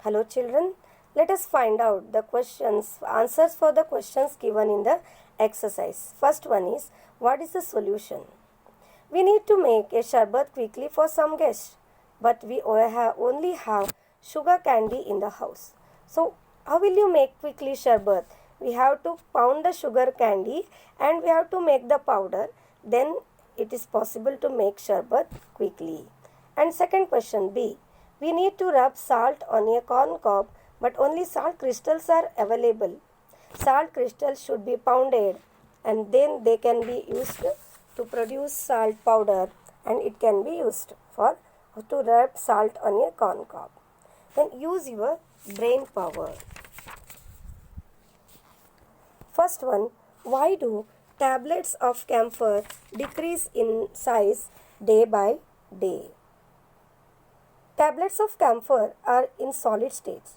Hello children, let us find out the answers for the questions given in the exercise. First one is, what is the solution? We need to make a sharbat quickly for some guests, but we only have sugar candy in the house. So, how will you make quickly sharbat? We have to pound the sugar candy and we have to make the powder. Then it is possible to make sharbat quickly. And second question B. We need to rub salt on a corn cob, but only salt crystals are available. Salt crystals should be pounded and then they can be used to produce salt powder, and it can be used for to rub salt on a corn cob. Then use your brain power. First one, why do tablets of camphor decrease in size day by day? Tablets of camphor are in solid states.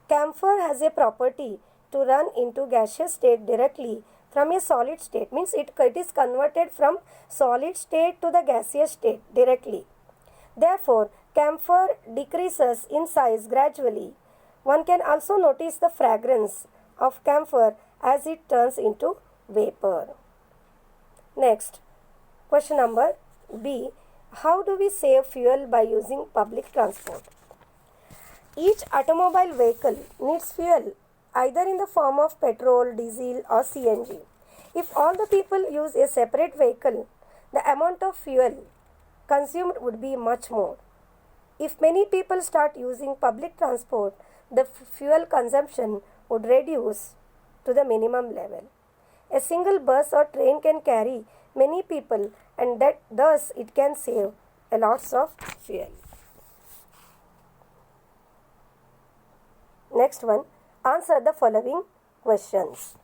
Camphor has a property to run into gaseous state directly from a solid state, means it is converted from solid state to the gaseous state directly. Therefore, camphor decreases in size gradually. One can also notice the fragrance of camphor as it turns into vapor. Next, question number B. How do we save fuel by using public transport? Each automobile vehicle needs fuel either in the form of petrol, diesel or CNG. If all the people use a separate vehicle, the amount of fuel consumed would be much more. If many people start using public transport, the fuel consumption would reduce to the minimum level. A single bus or train can carry many people, and thus it can save a lots of fuel. Next one, answer the following questions.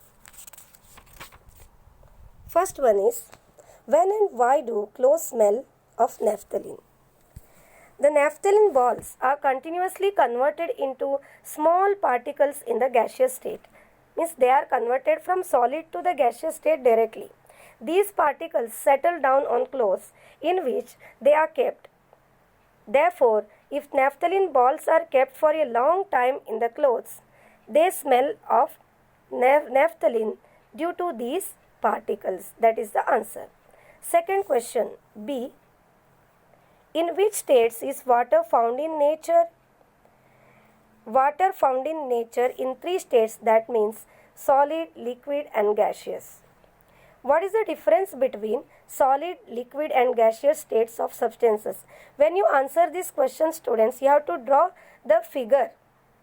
First one is, when and why do clothes smell of naphthalene? The naphthalene balls are continuously converted into small particles in the gaseous state. Means they are converted from solid to the gaseous state directly. These particles settle down on clothes in which they are kept. Therefore, if naphthalene balls are kept for a long time in the clothes, they smell of naphthalene due to these particles. That is the answer. Second question B. In which states is water found in nature? Water found in nature in three states, that means solid, liquid and gaseous. What is the difference between solid, liquid and gaseous states of substances? When you answer this question, students, you have to draw the figure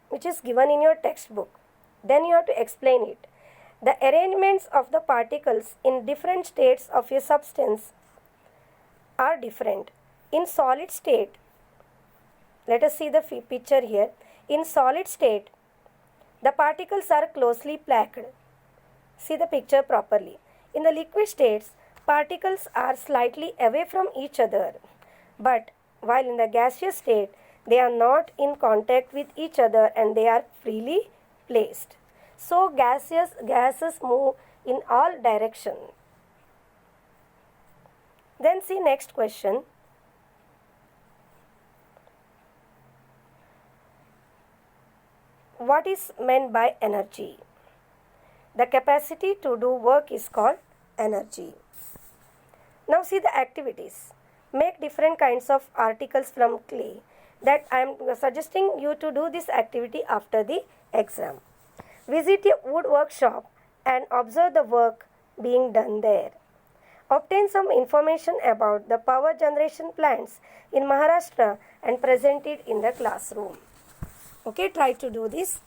which is given in your textbook. Then you have to explain it. The arrangements of the particles in different states of a substance are different. In solid state, let us see the picture here. In solid state, the particles are closely packed. See the picture properly. In the liquid states, particles are slightly away from each other. But while in the gaseous state, they are not in contact with each other and they are freely placed. So gases move in all directions. Then see next question. What is meant by energy? The capacity to do work is called energy. Now see the activities. Make different kinds of articles from clay. That I am suggesting you to do this activity after the exam. Visit a wood workshop and observe the work being done there. Obtain some information about the power generation plants in Maharashtra and present it in the classroom. Okay, try to do this.